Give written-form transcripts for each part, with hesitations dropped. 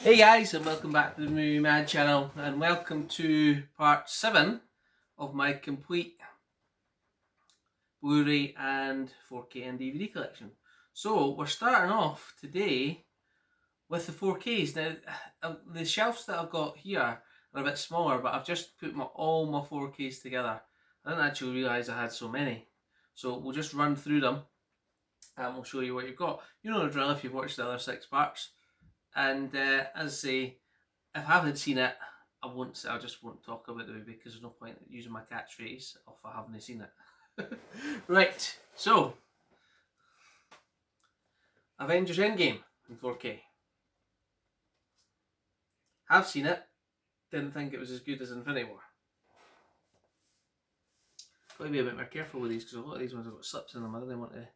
Hey guys, and welcome back to the Movie Mad channel, and welcome to part 7 of my complete Blu-ray and 4K and DVD collection. So we're starting off today with the 4Ks. Now, the shelves that I've got here are a bit smaller, but I've just put all my 4Ks together. I didn't actually realise I had so many. So we'll just run through them and we'll show you what you've got. You know the drill if you've watched the other 6 parts. And as I say, if I haven't seen it, I just won't talk about the movie because there's no point using my catchphrase if I haven't seen it. Right, so Avengers End Game in 4K. Have seen it, didn't think it was as good as Infinity War. Got to be a bit more careful with these because a lot of these ones have got slips in them. I don't want to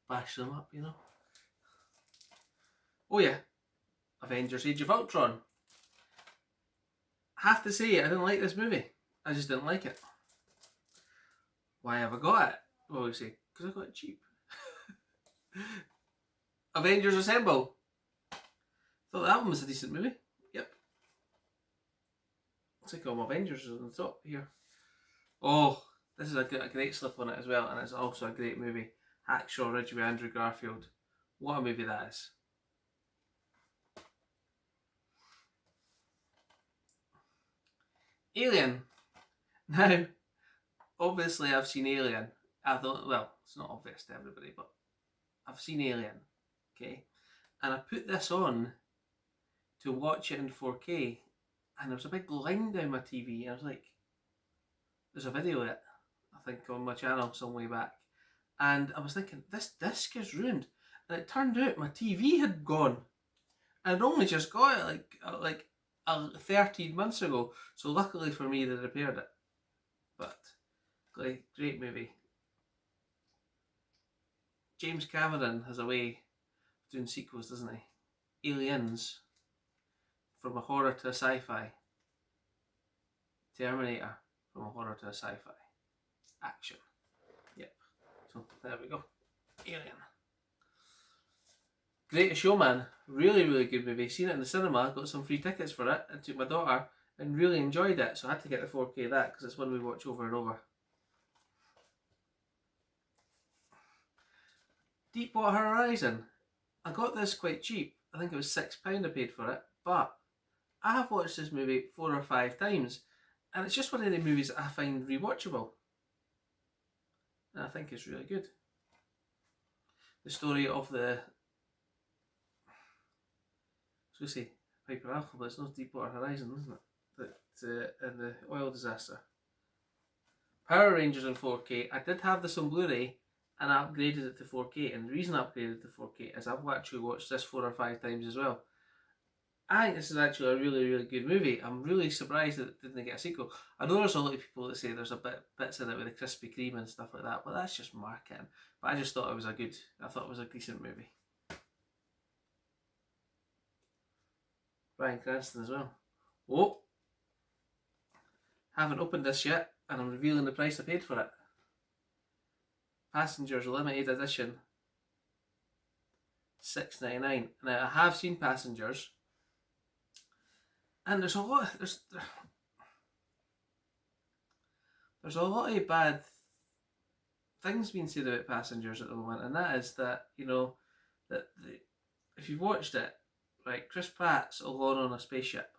bash them up, you know. Oh yeah, Avengers Age of Ultron. Have to say, I didn't like this movie. I just didn't like it. Why have I got it? Well, you say, because I got it cheap. Avengers Assemble. Thought that one was a decent movie. Yep. Looks like all my Avengers are on the top here. Oh, this is a great slip on it as well, and it's also a great movie. Hacksaw Ridge with Andrew Garfield. What a movie that is. Alien. Now, obviously I've seen Alien. I thought, well, it's not obvious to everybody, but I've seen Alien, okay? And I put this on to watch it in 4K, and there was a big line down my TV, and I was like, there's a video of it, I think, on my channel some way back. And I was thinking, this disc is ruined. And it turned out my TV had gone. And I'd only just got it like 13 months ago. So luckily for me, they repaired it. But great movie. James Cameron has a way of doing sequels, doesn't he? Aliens, from a horror to a sci-fi. Terminator, from a horror to a sci-fi. Action. Yep. So there we go. Alien. Greatest Showman. Really good movie. Seen it in the cinema, got some free tickets for it, and took my daughter, and really enjoyed it. So I had to get the 4K of that because it's one we watch over and over. Deepwater Horizon. I got this quite cheap. I think it was £6 I paid for it, but I have watched this movie 4 or 5 times, and it's just one of the movies that I find rewatchable. And I think it's really good. The story of the, I was going to say Piper Alpha, but it's not Deepwater Horizon, isn't it? That in the oil disaster. Power Rangers in 4K. I did have this on Blu-ray, and I upgraded it to 4K. And the reason I upgraded to 4K is I've actually watched this 4 or 5 times as well. I think this is actually a really good movie. I'm really surprised that it didn't get a sequel. I know there's a lot of people that say there's bits in it with the Krispy Kreme and stuff like that, but that's just marketing. But I just thought it was a decent movie. Bryan Cranston as well. Oh, haven't opened this yet, and I'm revealing the price I paid for it. Passengers Limited Edition, $6.99. Now I have seen Passengers, and there's a lot of bad things being said about Passengers at the moment, and that is that, you know, if you've watched it, right, Chris Pratt's alone on a spaceship.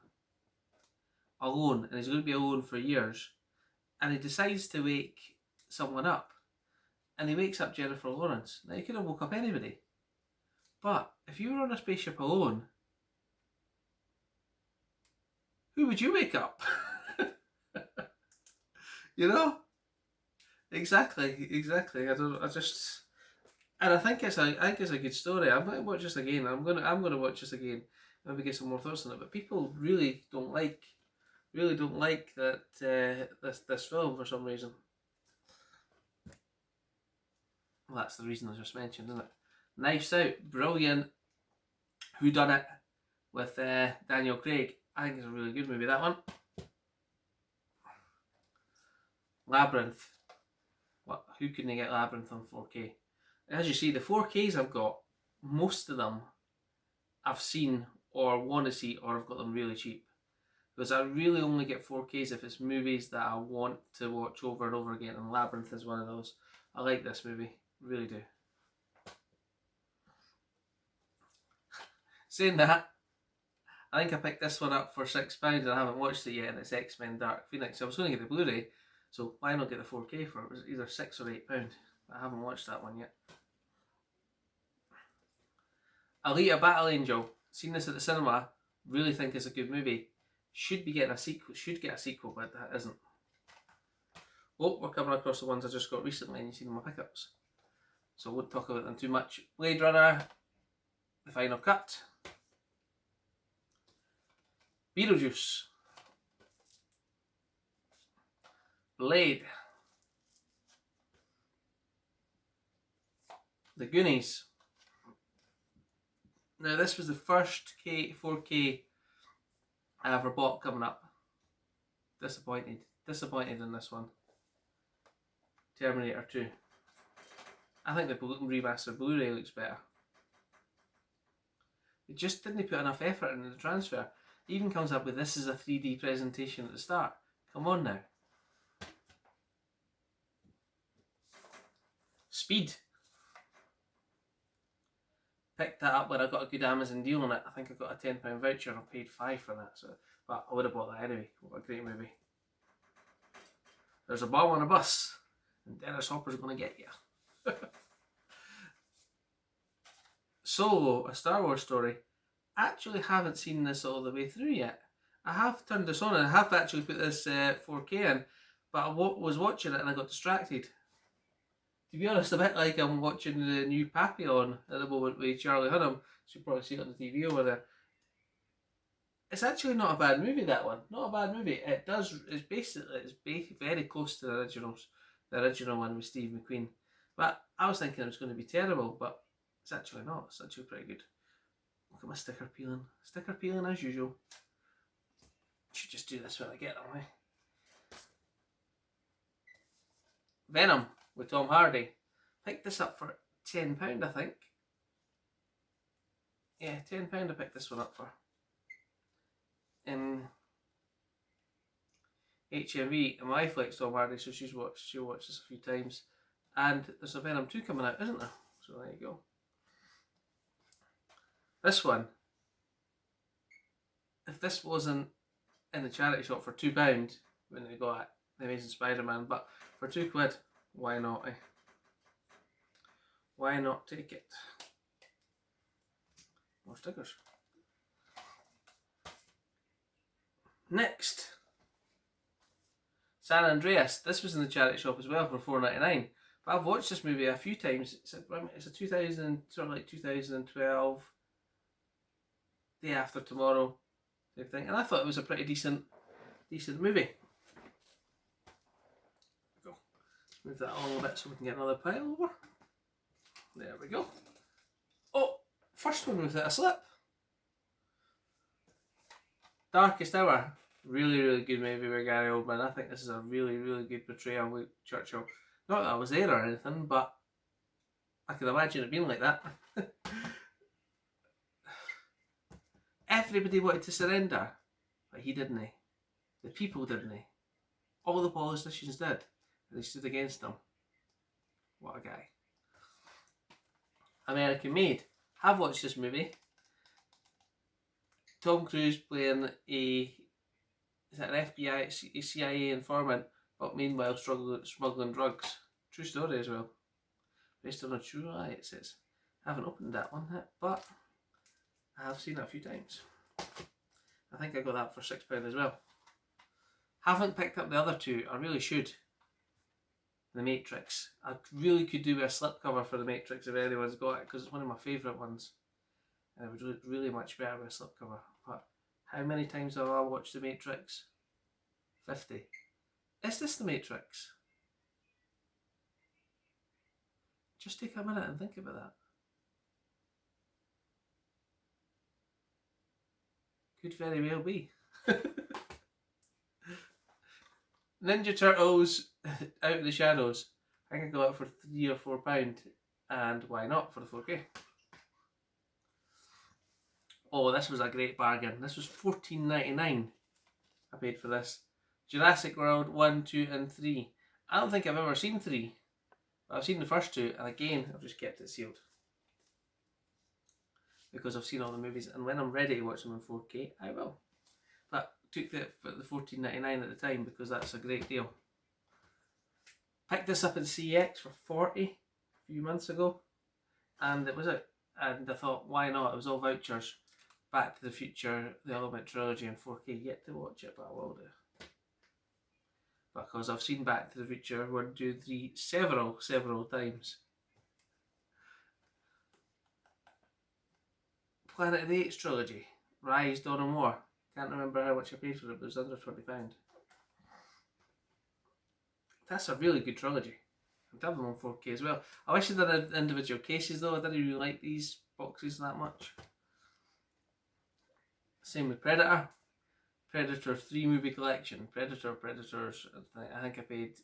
Alone, and he's going to be alone for years, and he decides to wake someone up, and he wakes up Jennifer Lawrence. Now, he could have woke up anybody, but if you were on a spaceship alone, who would you wake up? You know? Exactly. And I think it's a good story. I'm going to watch this again. I'm going to watch this again. Maybe get some more thoughts on it. But people really don't like that this film for some reason. Well, that's the reason I just mentioned, isn't it? Knives Out, brilliant whodunit with Daniel Craig. I think it's a really good movie, that one. Labyrinth. Who couldn't get Labyrinth on 4K? As you see, the 4Ks I've got, most of them I've seen or want to see, or I've got them really cheap. Because I really only get 4Ks if it's movies that I want to watch over and over again, and Labyrinth is one of those. I like this movie, really do. Saying that, I think I picked this one up for £6 and I haven't watched it yet, and it's X-Men Dark Phoenix. I was going to get the Blu-ray, so why not get the 4K for it? It was either £6 or £8. I haven't watched that one yet. Alita Battle Angel. Seen this at the cinema. Really think it's a good movie. Should be getting a sequel. Should get a sequel, but that isn't. Oh, we're coming across the ones I just got recently, and you've seen my pickups. So I won't talk about them too much. Blade Runner, the final cut. Beetlejuice. Blade. The Goonies. Now this was the first 4K I ever bought coming up. Disappointed in this one. Terminator 2. I think the remastered Blu-ray looks better. It just didn't put enough effort into the transfer. It even comes up with this is a 3D presentation at the start. Come on now. Speed. Picked that up when I got a good Amazon deal on it. I think I got a £10 voucher and I paid £5 for that. So, but I would have bought that anyway. What a great movie. There's a bomb on a bus and Dennis Hopper's going to get you. Solo, a Star Wars story. Actually haven't seen this all the way through yet. I have turned this on and I have actually put this 4K in, but I was watching it and I got distracted. To be honest, a bit like I'm watching the new Papillon at the moment with Charlie Hunnam. So you probably see it on the TV over there. It's actually not a bad movie, that one. Not a bad movie. It's very close to the originals. The original one with Steve McQueen. But I was thinking it was going to be terrible, but it's actually not. It's actually pretty good. Look at my sticker peeling. Sticker peeling as usual. Should just do this when I get them, eh? Venom with Tom Hardy. Picked this up for £10, I think. Yeah, £10 I picked this one up for. In HMV, and my wife likes Tom Hardy, so she'll watch this a few times. And there's a Venom 2 coming out, isn't there? So there you go. This one, if this wasn't in the charity shop for £2, when they got The Amazing Spider-Man, but for £2, why not, eh? Why not take it? More stickers. Next, San Andreas. This was in the charity shop as well for $4.99. But I've watched this movie a few times. It's a 2012, Day After Tomorrow type thing, and I thought it was a pretty decent movie. Go. Move that on a little bit so we can get another pile over. There we go. Oh, first one without a slip. Darkest Hour. Really, really good movie with Gary Oldman. I think this is a really, really good portrayal with Churchill. Not that I was there or anything, but I can imagine it being like that. Everybody wanted to surrender, but he didn't. The people didn't. All the politicians did, and they stood against him. What a guy. American Made. Have watched this movie. Tom Cruise playing an FBI, a CIA informant, but meanwhile smuggling drugs. True story as well. Based on a true lie, it says. I haven't opened that one yet, but I have seen it a few times. I think I got that for £6 as well. Haven't picked up the other two. I really should. The Matrix. I really could do a slipcover for The Matrix if anyone's got it, because it's one of my favourite ones. And it would look really much better with a slipcover. But how many times have I watched The Matrix? 50. Is this The Matrix? Just take a minute and think about that. Could very well be. Ninja Turtles Out of the Shadows. I can go out for £3 or £4, and why not for the 4K? Oh, this was a great bargain. This was $14.99. I paid for this. Jurassic World 1, 2 and 3. I don't think I've ever seen 3. But I've seen the first 2, and again, I've just kept it sealed. Because I've seen all the movies, and when I'm ready to watch them in 4K, I will. But I took the $14.99 at the time because that's a great deal. Picked this up in CX for $40 a few months ago, and it was out. And I thought, why not? It was all vouchers. Back to the Future, the Ultimate Trilogy in 4K. Yet to watch it, but I will do. Because I've seen Back to the Future 1, 2, 3 several times. Planet of the Apes trilogy, Rise, Dawn and War. Can't remember how much I paid for it, but it was under £20. That's a really good trilogy. I'd have them on 4K as well. I wish they had individual cases though. I didn't really like these boxes that much. Same with Predator. Predator 3 movie collection. Predators. I think I paid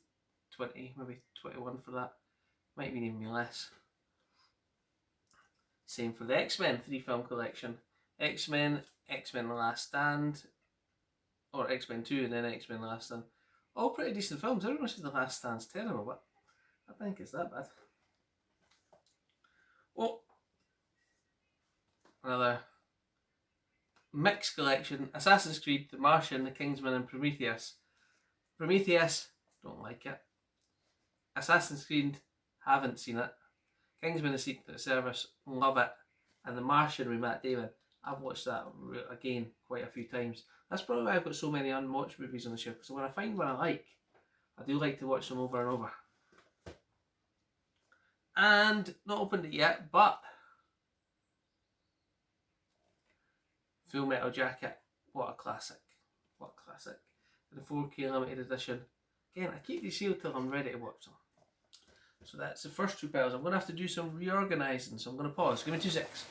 20, maybe 21 for that. Might even be less. Same for the X-Men 3 film collection. X-Men The Last Stand, or X-Men 2 and then X-Men The Last Stand. All pretty decent films. Everyone says The Last Stand's terrible, but I think it's that bad. Oh, another mixed collection. Assassin's Creed, The Martian, The Kingsman and Prometheus. Prometheus, don't like it. Assassin's Creed, haven't seen it. Kingsman: The Secret Service, love it. And The Martian with Matt Damon, I've watched that again quite a few times. That's probably why I've got so many unwatched movies on the shelf, because when I find one I like, I do like to watch them over and over. And not opened it yet, but Full Metal Jacket, what a classic. What a classic. The 4K limited edition. Again, I keep these sealed till I'm ready to watch them. So that's the first 2 piles. I'm going to have to do some reorganising, so I'm going to pause. Give me 2 secs.